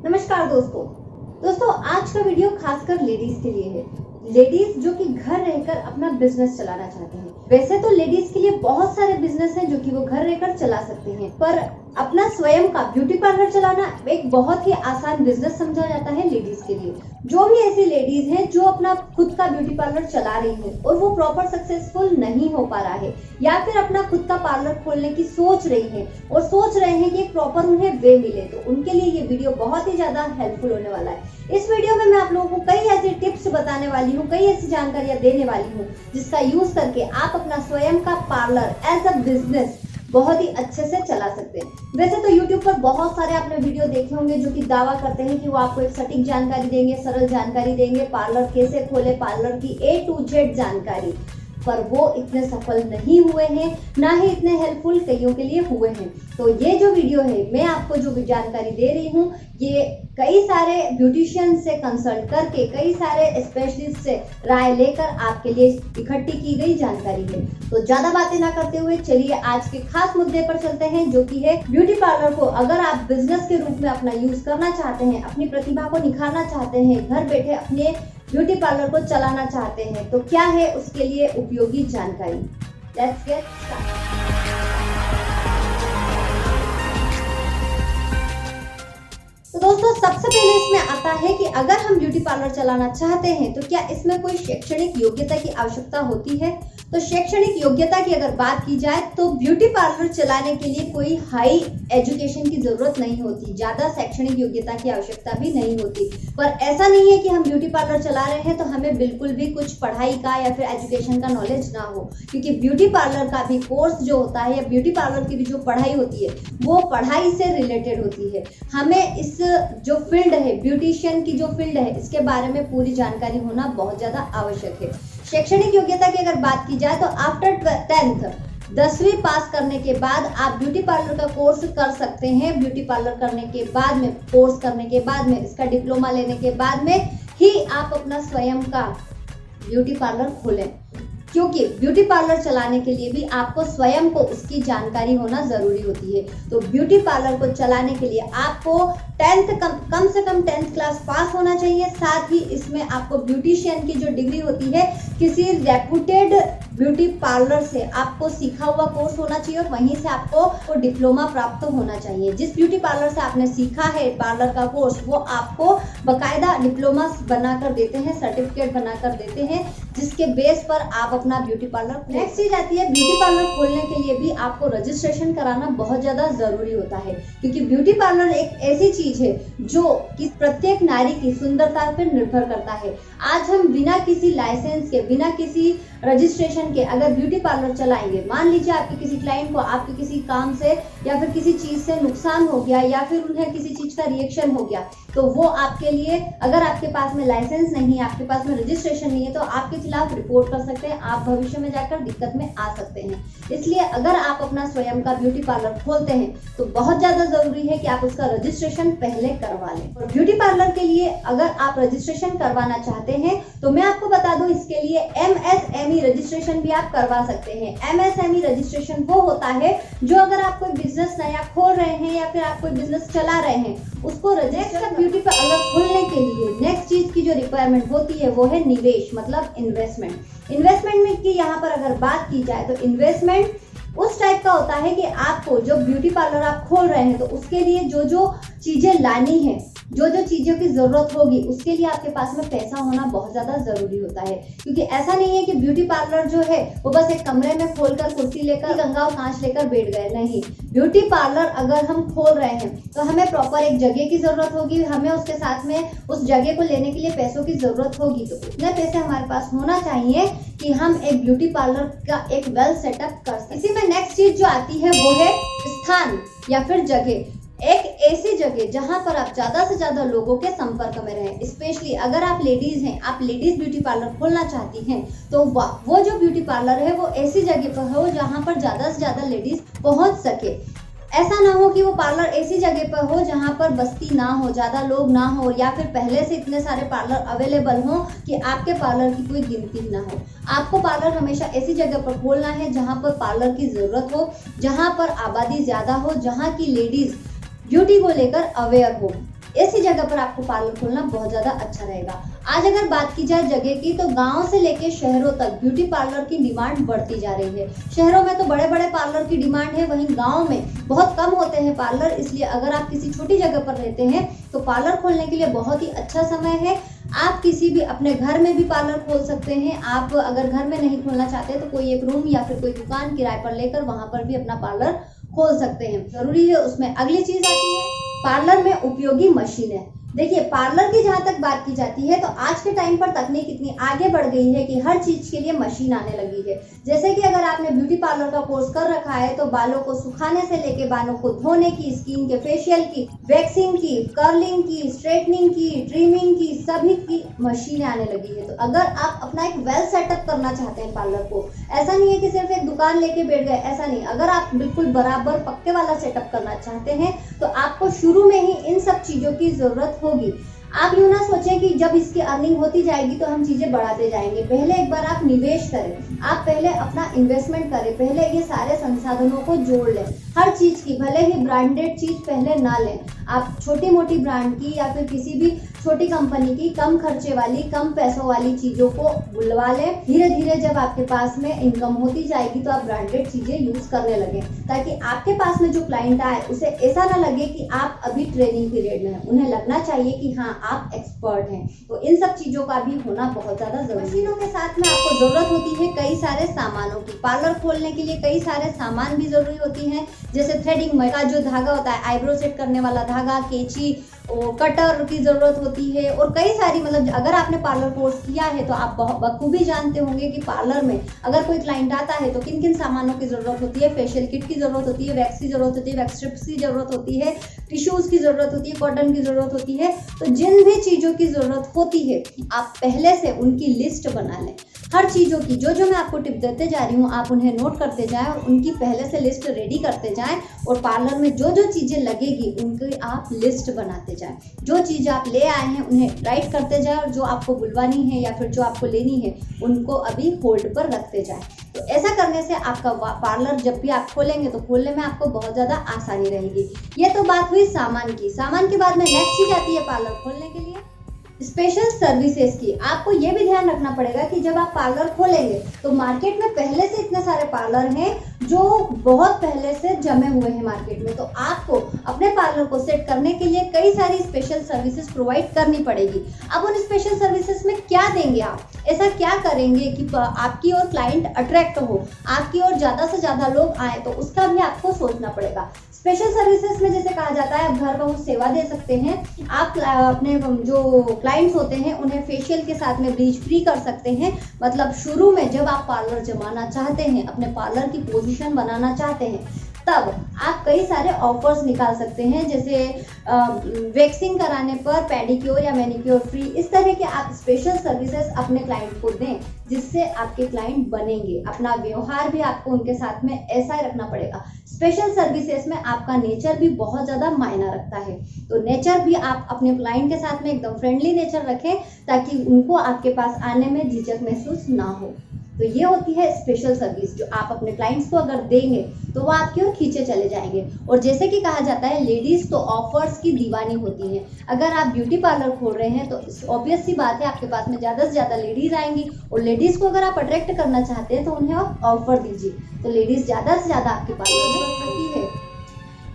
नमस्कार दोस्तों आज का वीडियो खासकर लेडीज के लिए है। लेडीज जो कि घर रहकर अपना बिजनेस चलाना चाहते हैं। वैसे तो लेडीज के लिए बहुत सारे बिजनेस हैं जो कि वो घर रहकर चला सकते हैं, पर अपना स्वयं का ब्यूटी पार्लर चलाना एक बहुत ही आसान बिजनेस समझा जाता है लेडीज के लिए। जो भी ऐसी लेडीज हैं जो अपना खुद का ब्यूटी पार्लर चला रही हैं और वो प्रॉपर सक्सेसफुल नहीं हो पा रहा है, या फिर अपना खुद का पार्लर खोलने की सोच रही हैं और सोच रहे हैं कि एक प्रॉपर उन्हें वे मिले, तो उनके लिए ये वीडियो बहुत ही ज्यादा हेल्पफुल होने वाला है। इस वीडियो में मैं आप लोगों को कई ऐसे टिप्स बताने वाली हूँ, कई ऐसी जानकारियां देने वाली हूँ जिसका यूज करके आप अपना स्वयं का पार्लर एज अ बिजनेस बहुत ही अच्छे से चला सकते हैं। वैसे तो YouTube पर बहुत सारे आपने वीडियो देखे होंगे जो कि दावा करते हैं कि वो आपको एक सटीक जानकारी देंगे, सरल जानकारी देंगे, पार्लर कैसे खोले, पार्लर की A to Z जानकारी, पर वो इतने सफल नहीं हुए हैं, ना ही इतने हेल्पफुल कईयों के लिए हुए हैं। तो ये जो वीडियो है, मैं आपको जो भी जानकारी दे रही हूँ, ये कई सारे ब्यूटिशियन से कंसल्ट करके, कई सारे स्पेशलिस्ट से राय लेकर आपके लिए इकट्ठी की गई जानकारी है। तो ज्यादा बातें ना करते हुए चलिए आज के खास मुद्दे पर चलते हैं, जो कि है ब्यूटी पार्लर को अगर आप बिजनेस के रूप में अपना यूज करना चाहते हैं, अपनी प्रतिभा को निखारना चाहते हैं, घर बैठे अपने ब्यूटी पार्लर को चलाना चाहते हैं, तो क्या है उसके लिए उपयोगी जानकारी। Let's get start. तो दोस्तों सबसे पहले इसमें आता है कि अगर हम ब्यूटी पार्लर चलाना चाहते हैं तो क्या इसमें कोई शैक्षणिक योग्यता की आवश्यकता होती है। तो शैक्षणिक योग्यता की अगर बात की जाए तो ब्यूटी पार्लर चलाने के लिए कोई हाई एजुकेशन की जरूरत नहीं होती, ज्यादा शैक्षणिक योग्यता की आवश्यकता भी नहीं होती। पर ऐसा नहीं है कि हम ब्यूटी पार्लर चला रहे हैं तो हमें बिल्कुल भी कुछ पढ़ाई का या फिर एजुकेशन का नॉलेज ना हो, क्योंकि ब्यूटी पार्लर का भी कोर्स जो होता है या ब्यूटी पार्लर की भी जो पढ़ाई होती है वो पढ़ाई से रिलेटेड होती है। हमें इस जो फील्ड है, ब्यूटिशियन की जो फील्ड है, इसके बारे में पूरी जानकारी होना बहुत ज्यादा आवश्यक है। शैक्षणिक योग्यता की अगर बात की जाए तो आफ्टर 10th 10वीं पास करने के बाद आप ब्यूटी पार्लर का कोर्स कर सकते हैं। ब्यूटी पार्लर करने के बाद में, कोर्स करने के बाद में, इसका डिप्लोमा लेने के बाद में ही आप अपना स्वयं का ब्यूटी पार्लर खोलें, क्योंकि ब्यूटी पार्लर चलाने के लिए भी आपको स्वयं को उसकी जानकारी होना जरूरी होती है। तो ब्यूटी पार्लर को चलाने के लिए आपको 10th कम से कम 10th क्लास पास होना चाहिए। साथ ही इसमें आपको ब्यूटिशियन की जो डिग्री होती है किसी रेप्यूटेड ब्यूटी पार्लर से आपको सीखा हुआ कोर्स होना चाहिए और वहीं से आपको डिप्लोमा प्राप्त होना चाहिए। जिस ब्यूटी पार्लर से आपने सीखा है पार्लर का कोर्स, वो आपको बकायदा डिप्लोमा बनाकर देते हैं, सर्टिफिकेट बनाकर देते हैं, जिसके बेस पर आप अपना ब्यूटी पार्लर। नेक्स्ट चीज आती है, ब्यूटी पार्लर खोलने के लिए भी आपको रजिस्ट्रेशन कराना बहुत ज्यादा जरूरी होता है, क्योंकि ब्यूटी पार्लर एक ऐसी चीज है जो कि प्रत्येक नारी की सुंदरता पर निर्भर करता है। आज हम बिना किसी लाइसेंस के, बिना किसी रजिस्ट्रेशन के अगर ब्यूटी पार्लर चलाएंगे, मान लीजिए आपके किसी क्लाइंट को आपके किसी काम से या फिर किसी चीज से नुकसान हो गया या फिर उन्हें किसी चीज का रिएक्शन हो गया, तो वो आपके लिए, अगर आपके पास में लाइसेंस नहीं है, आपके पास में रजिस्ट्रेशन नहीं है, तो आपके खिलाफ रिपोर्ट कर सकते हैं, आप भविष्य में जाकर दिक्कत में आ सकते हैं। इसलिए अगर आप अपना स्वयं का ब्यूटी पार्लर खोलते हैं तो बहुत ज्यादा जरूरी है कि आप उसका रजिस्ट्रेशन पहले करवा लें। और ब्यूटी पार्लर के लिए अगर आप रजिस्ट्रेशन करवाना चाहते हैं तो मैं आपको बता दूं, इसके लिए MSME रजिस्ट्रेशन भी आप करवा सकते हैं। MSME रजिस्ट्रेशन वो होता है जो अगर आप कोई बिजनेस नया खोल रहे हैं या फिर आप कोई बिजनेस चला रहे हैं, उसको रजिस्टर ब्यूटी पार्लर खोलने के लिए नेक्स्ट चीज की जो रिक्वायरमेंट होती है वो है निवेश, मतलब इन्वेस्टमेंट। इन्वेस्टमेंट की यहाँ पर अगर बात की जाए तो इन्वेस्टमेंट उस टाइप का होता है कि आपको जो ब्यूटी पार्लर आप खोल रहे हैं तो उसके लिए जो जो चीजें लानी है, जो जो चीजों की जरूरत होगी, उसके लिए आपके पास में पैसा होना बहुत ज्यादा जरूरी होता है। क्योंकि ऐसा नहीं है कि ब्यूटी पार्लर जो है वो बस एक कमरे में खोलकर कुर्सी लेकर, गंगा और कांच लेकर बैठ गए, नहीं। ब्यूटी पार्लर अगर हम खोल रहे हैं तो हमें प्रॉपर एक जगह की जरूरत होगी, हमें उसके साथ में उस जगह को लेने के लिए पैसों की जरूरत होगी। तो उतने पैसे हमारे पास होना चाहिए कि हम एक ब्यूटी पार्लर का एक वेल सेटअप कर सकें। इसी में नेक्स्ट चीज जो आती है वो है स्थान या फिर जगह। एक ऐसी जगह जहां पर आप ज्यादा से ज्यादा लोगों के संपर्क में रहें। स्पेशली अगर आप लेडीज हैं, आप लेडीज ब्यूटी पार्लर खोलना चाहती हैं, तो वो जो ब्यूटी पार्लर है वो ऐसी जगह पर हो जहां पर ज्यादा से ज्यादा लेडीज पहुंच सके। ऐसा ना हो कि वो पार्लर ऐसी जगह पर हो जहां पर बस्ती ना हो, ज्यादा लोग ना हो, या फिर पहले से इतने सारे पार्लर अवेलेबल हो कि आपके पार्लर की कोई गिनती ना हो। आपको पार्लर हमेशा ऐसी जगह पर खोलना है जहां पर पार्लर की जरूरत हो, जहां पर आबादी ज्यादा हो, जहां की लेडीज ब्यूटी को लेकर अवेयर हो। ऐसी जगह पर आपको पार्लर खोलना बहुत ज्यादा अच्छा रहेगा। आज अगर बात की जाए जगह की, तो गांव से लेके शहरों तक ब्यूटी पार्लर की डिमांड बढ़ती जा रही है। शहरों में तो बड़े बड़े पार्लर की डिमांड है, वहीं गांव में बहुत कम होते हैं पार्लर। इसलिए अगर आप किसी छोटी जगह पर रहते हैं तो पार्लर खोलने के लिए बहुत ही अच्छा समय है। आप किसी भी अपने घर में भी पार्लर खोल सकते हैं। आप अगर घर में नहीं खोलना चाहते तो कोई एक रूम या फिर कोई दुकान किराए पर लेकर वहां पर भी अपना पार्लर खोल सकते हैं। जरूरी है उसमें अगली चीज आती है पार्लर में उपयोगी मशीनें। देखिए, पार्लर की जहां तक बात की जाती है तो आज के टाइम पर तकनीक इतनी आगे बढ़ गई है कि हर चीज के लिए मशीन आने लगी है। जैसे कि अगर आपने ब्यूटी पार्लर का कोर्स कर रखा है तो बालों को सुखाने से लेके बालों को धोने की, स्किन के फेशियल की, वैक्सिंग की, कर्लिंग की, स्ट्रेटनिंग की, ट्रिमिंग की, सभी की मशीनें आने लगी है। तो अगर आप अपना एक वेल सेटअप करना चाहते हैं पार्लर को, ऐसा नहीं है कि सिर्फ एक दुकान लेके बैठ गए, ऐसा नहीं। अगर आप बिल्कुल बराबर पक्के वाला सेटअप करना चाहते हैं तो आपको शुरू में ही इन सब चीजों की जरूरत होगी। आप यूं ना सोचें कि जब इसकी अर्निंग होती जाएगी तो हम चीजें बढ़ाते जाएंगे। पहले एक बार आप निवेश करें, आप पहले अपना इन्वेस्टमेंट करें, पहले ये सारे संसाधनों को जोड़ लें। हर चीज की, भले ही ब्रांडेड चीज पहले ना लें, आप छोटी मोटी ब्रांड की या फिर किसी भी छोटी कंपनी की कम खर्चे वाली, कम पैसों वाली चीजों को बुलवा लें। धीरे धीरे जब आपके पास में इनकम होती जाएगी तो आप ब्रांडेड चीजें यूज करने लगे, ताकि आपके पास में जो क्लाइंट आए उसे ऐसा ना लगे कि आप अभी ट्रेनिंग पीरियड में हैं। उन्हें लगना चाहिए कि हाँ, आप एक्सपर्ट हैं। तो इन सब चीजों का भी होना बहुत ज्यादा जरूरी है। मशीनों के साथ में आपको जरूरत होती है कई सारे सामानों की। पार्लर खोलने के लिए कई सारे सामान भी जरूरी होती हैं, जैसे थ्रेडिंग का जो धागा होता है, आईब्रो सेट करने वाला धागा, कैंची, और कटर की जरूरत होती है, और कई सारी, मतलब अगर आपने पार्लर कोर्स किया है तो आप बखूबी जानते होंगे कि पार्लर में अगर कोई क्लाइंट आता है तो किन किन सामानों की जरूरत होती है। फेशियल किट की जरूरत होती है, वैक्स की जरूरत होती है, वैक्स स्ट्रिप्स की जरूरत होती है, टिश्यूज की जरूरत होती है, कॉटन की जरूरत होती है। तो जिन भी चीजों की जरूरत होती है आप पहले से उनकी लिस्ट बना लें। हर चीजों की जो मैं आपको टिप देते जा रही हूँ आप उन्हें नोट करते जाएं और उनकी पहले से लिस्ट रेडी करते जाएं, और पार्लर में जो चीजें लगेगी उनकी आप लिस्ट बनाते जाएं। जो चीज आप ले आए हैं उन्हें राइट करते जाएं, और जो आपको बुलवानी है या फिर जो आपको लेनी है उनको अभी होल्ड पर रखते जाएं। तो ऐसा करने से आपका पार्लर जब भी आप खोलेंगे तो खोलने में आपको बहुत ज्यादा आसानी रहेगी। ये तो बात हुई सामान की। सामान के बाद में नेक्स्ट चीज आती है पार्लर खोलने के लिए स्पेशल सर्विसेज की। आपको ये भी ध्यान रखना पड़ेगा कि जब आप पार्लर खोलेंगे तो मार्केट में पहले से इतने सारे पार्लर हैं जो बहुत पहले से जमे हुए हैं मार्केट में। तो आपको अपने पार्लर को सेट करने के लिए कई सारी स्पेशल सर्विसेज प्रोवाइड करनी पड़ेगी। अब उन स्पेशल सर्विसेज में क्या देंगे आप, ऐसा क्या करेंगे कि आपकी ओर क्लाइंट अट्रैक्ट हो, आपकी ओर ज्यादा से ज्यादा लोग आए, तो उसका भी आपको सोचना पड़ेगा। स्पेशल सर्विसेज में जैसे कहा जाता है आप घर पहुंच सेवा दे सकते हैं। आप अपने जो क्लाइंट्स होते हैं उन्हें फेशियल के साथ में ब्लीच फ्री कर सकते हैं। मतलब शुरू में जब आप पार्लर जमाना चाहते हैं, अपने पार्लर की पोजीशन बनाना चाहते हैं, तब आप कई सारे ऑफर्स निकाल सकते हैं, जैसे वैक्सिंग कराने पर पेडिक्योर या मैनिक्योर फ्री। इस तरह के आप स्पेशल सर्विसेज अपने क्लाइंट को दें जिससे आपके क्लाइंट बनेंगे। अपना व्यवहार भी आपको उनके साथ में ऐसा ही रखना पड़ेगा। स्पेशल सर्विसेज में आपका नेचर भी बहुत ज़्यादा मायना रखता है, तो नेचर भी आप अपने क्लाइंट के साथ में एकदम फ्रेंडली नेचर रखें ताकि उनको आपके पास आने में झिझक महसूस ना हो। तो ये होती है स्पेशल सर्विस जो आप अपने क्लाइंट्स को अगर देंगे तो वो आपकी ओर खींचे चले जाएंगे। और जैसे कि कहा जाता है लेडीज तो ऑफर्स की दीवानी होती हैं। अगर आप ब्यूटी पार्लर खोल रहे हैं तो ऑब्वियस सी बात है आपके पास में ज़्यादा से ज़्यादा लेडीज आएंगी, और लेडीज को अगर आप अट्रैक्ट करना चाहते हैं तो उन्हें आप ऑफर दीजिए, तो लेडीज ज़्यादा से ज़्यादा आपके पार्लर में आती है।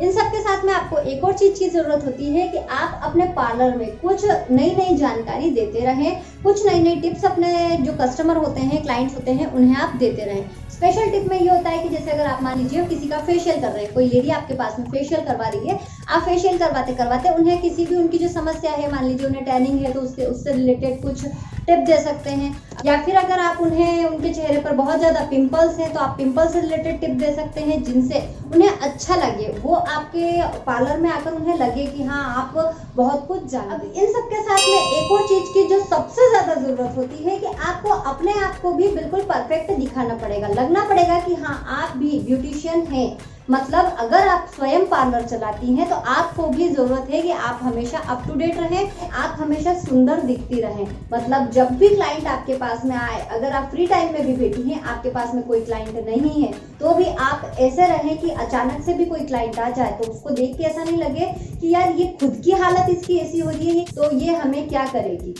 इन सब के साथ में आपको एक और चीज की जरूरत होती है कि आप अपने पार्लर में कुछ नई नई जानकारी देते रहें, कुछ नई नई टिप्स अपने जो कस्टमर होते हैं, क्लाइंट्स होते हैं, उन्हें आप देते रहें। स्पेशल टिप में ये होता है कि जैसे अगर आप मान लीजिए किसी का फेशियल कर रहे हैं, कोई लेडी आपके पास में फेशियल करवा रही है, आप फेशियल करवाते करवाते उन्हें किसी भी उनकी जो समस्या है, मान लीजिए उन्हें टैनिंग है तो उससे रिलेटेड कुछ टिप दे सकते हैं, या फिर अगर आप उन्हें उनके चेहरे पर बहुत ज़्यादा पिंपल्स हैं तो आप पिंपल से रिलेटेड टिप दे सकते हैं जिनसे उन्हें अच्छा लगे, वो आपके पार्लर में आकर उन्हें लगे कि हाँ आप बहुत कुछ जानते हैं। इन सब के साथ में एक और चीज़ की जो सबसे ज़्यादा ज़रूरत होती है कि आपको अपने आप को भी बिल्कुल परफेक्ट दिखाना पड़ेगा, लगना पड़ेगा कि हाँ आप भी ब्यूटिशियन हैं। मतलब अगर आप स्वयं पार्लर चलाती हैं तो आपको भी जरूरत है कि आप हमेशा अप टू डेट रहें, आप हमेशा सुंदर दिखती रहें। मतलब जब भी क्लाइंट आपके पास में आए, अगर आप फ्री टाइम में भी बैठी हैं, आपके पास में कोई क्लाइंट नहीं है, तो भी आप ऐसे रहें कि अचानक से भी कोई क्लाइंट आ जाए तो उसको देख के ऐसा नहीं लगे कि यार ये खुद की हालत इसकी ऐसी हो रही है तो ये हमें क्या करेगी।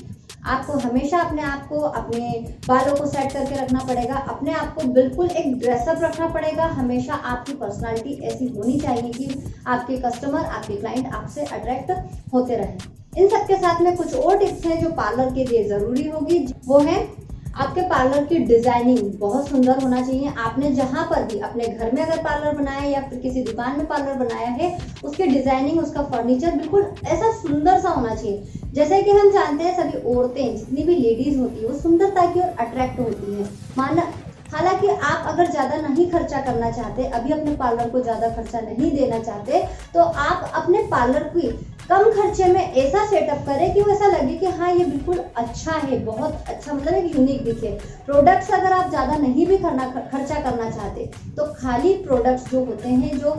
आपको हमेशा अपने आप को, अपने बालों को सेट करके रखना पड़ेगा, अपने आप को बिल्कुल एक ड्रेसअप रखना पड़ेगा। हमेशा आपकी पर्सनालिटी ऐसी होनी चाहिए कि आपके कस्टमर, आपके क्लाइंट आपसे अट्रैक्ट होते रहें। इन सब के साथ में कुछ और टिप्स हैं जो पार्लर के लिए ज़रूरी होगी। वो है आपके पार्लर की डिजाइनिंग बहुत सुंदर होना चाहिए। आपने जहां पर भी अपने घर में अगर पार्लर बनाया या फिर किसी दुकान में पार्लर बनाया है, उसकी डिजाइनिंग, उसका फर्नीचर बिल्कुल ऐसा सुंदर सा होना चाहिए। जैसे कि हम जानते हैं सभी औरतें, जितनी भी लेडीज होती है, वो सुंदरता की ओर अट्रैक्ट होती है। हालांकि आप अगर ज़्यादा नहीं खर्चा करना चाहते, अभी अपने पार्लर को ज़्यादा खर्चा नहीं देना चाहते, तो आप अपने पार्लर की कम खर्चे में ऐसा सेटअप करें कि वो ऐसा लगे कि हाँ ये बिल्कुल अच्छा है, बहुत अच्छा, मतलब एक यूनिक दिखे। प्रोडक्ट्स अगर आप ज़्यादा नहीं भी खर्चा करना चाहते तो खाली प्रोडक्ट्स जो होते हैं, जो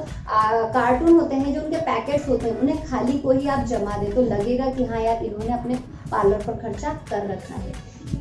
कार्टून होते हैं, जो उनके पैकेट्स होते हैं, उन्हें खाली को ही आप जमा दें तो लगेगा कि हाँ यार इन्होंने अपने पार्लर पर खर्चा कर रखा है।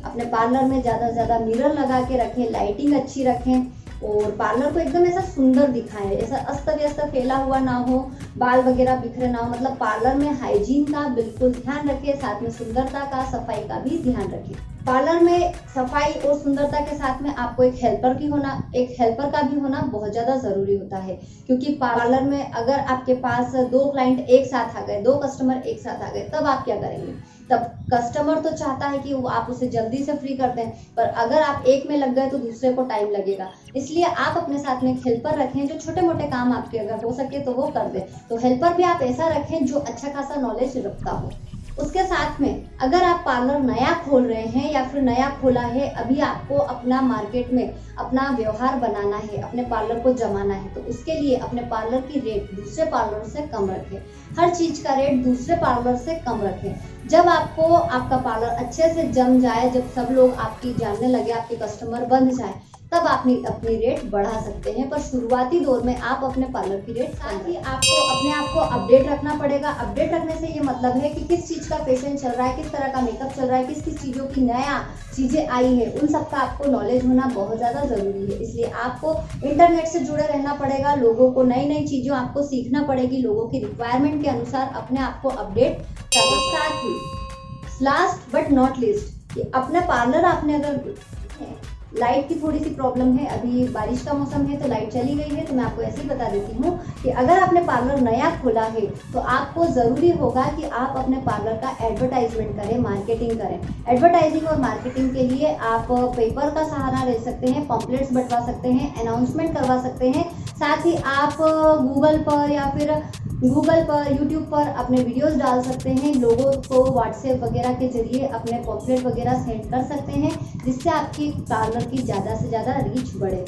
अपने पार्लर में ज़्यादा से ज़्यादा मिरर लगा के रखें, लाइटिंग अच्छी रखें और पार्लर को एकदम ऐसा सुंदर दिखाएं, ऐसा अस्त व्यस्त फैला हुआ ना हो, बाल वगैरह बिखरे ना हो। मतलब पार्लर में हाइजीन का बिल्कुल ध्यान रखें, साथ में सुंदरता का, सफाई का भी ध्यान रखें। पार्लर में सफाई और सुंदरता के साथ में आपको एक हेल्पर का भी होना बहुत ज़्यादा ज़रूरी होता है, क्योंकि पार्लर में अगर आपके पास 2 क्लाइंट एक साथ आ गए, 2 कस्टमर एक साथ आ गए, तब आप क्या करेंगे? तब कस्टमर तो चाहता है कि वो आप उसे जल्दी से फ्री कर दें, पर अगर आप एक में लग गए तो दूसरे को टाइम लगेगा। इसलिए आप अपने साथ में एक हेल्पर रखें जो छोटे मोटे काम आपके अगर हो सके तो वो कर दे। तो हेल्पर भी आप ऐसा रखें जो अच्छा खासा नॉलेज रखता हो। उसके साथ में अगर आप पार्लर नया खोल रहे हैं या फिर नया खोला है, अभी आपको अपना मार्केट में अपना व्यवहार बनाना है, अपने पार्लर को जमाना है, तो उसके लिए अपने पार्लर की रेट दूसरे पार्लर से कम रखें। हर चीज़ का रेट दूसरे पार्लर से कम रखें। जब आपको आपका पार्लर अच्छे से जम जाए, जब सब लोग आपकी जानने लगे, आपके कस्टमर बन जाए, तब आप अपनी रेट बढ़ा सकते हैं। पर शुरुआती दौर में आप अपने पार्लर की रेट, साथ ही आपको अपने आप को अपडेट रखना पड़ेगा। अपडेट रखने से ये मतलब है कि किस चीज़ का फैशन चल रहा है, किस तरह का मेकअप चल रहा है, किस किस चीज़ों की नया चीज़ें आई है, उन सब का आपको नॉलेज होना बहुत ज़्यादा ज़रूरी है। इसलिए आपको इंटरनेट से जुड़े रहना पड़ेगा, लोगों को नई नई चीज़ों आपको सीखना पड़ेगी, लोगों की रिक्वायरमेंट के अनुसार अपने आप को अपडेट करना। साथ ही लास्ट बट नॉट लीस्ट, कि अपना पार्लर आपने अगर, लाइट की थोड़ी सी प्रॉब्लम है, अभी बारिश का मौसम है तो लाइट चली गई है, तो मैं आपको ऐसे ही बता देती हूँ कि अगर आपने पार्लर नया खोला है तो आपको ज़रूरी होगा कि आप अपने पार्लर का एडवर्टाइजमेंट करें, मार्केटिंग करें। एडवर्टाइजिंग और मार्केटिंग के लिए आप पेपर का सहारा ले सकते हैं, पॉम्पलेट्स बंटवा सकते हैं, अनाउंसमेंट करवा सकते हैं। साथ ही आप गूगल पर या फिर यूट्यूब पर अपने वीडियोस डाल सकते हैं, लोगों को व्हाट्सएप वगैरह के जरिए अपने पॉम्पलेट वगैरह सेंड कर सकते हैं, जिससे आपकी पार्लर की ज़्यादा से ज़्यादा रीच बढ़े।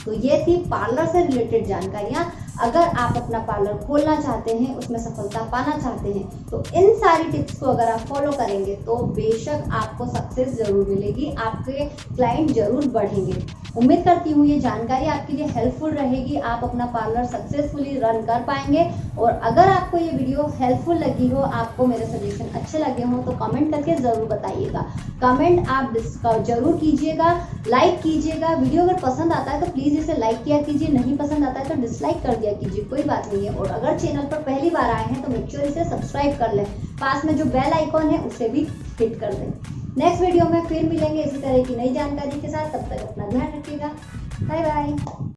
तो ये थी पार्लर से रिलेटेड जानकारियाँ। अगर आप अपना पार्लर खोलना चाहते हैं, उसमें सफलता पाना चाहते हैं, तो इन सारी टिप्स को अगर आप फॉलो करेंगे तो बेशक आपको सक्सेस ज़रूर मिलेगी, आपके क्लाइंट ज़रूर बढ़ेंगे। उम्मीद करती हूँ ये जानकारी आपके लिए हेल्पफुल रहेगी, आप अपना पार्लर सक्सेसफुली रन कर पाएंगे। और अगर आपको ये वीडियो हेल्पफुल लगी हो, आपको मेरे सजेशन अच्छे लगे हों, तो कमेंट करके ज़रूर बताइएगा। कमेंट आप जरूर कीजिएगा, लाइक कीजिएगा। वीडियो अगर पसंद आता है तो प्लीज़ इसे लाइक किया कीजिए, नहीं पसंद आता है तो डिसलाइक कर दिया कीजिए, कोई बात नहीं है। और अगर चैनल पर पहली बार आए हैं तो मेक श्योर इसे सब्सक्राइब कर लें, पास में जो बेल आइकॉन है उसे भी हिट कर दें। नेक्स्ट वीडियो में फिर मिलेंगे इसी तरह की नई जानकारी के साथ, तब तक अपना ध्यान रखिएगा। Bye bye.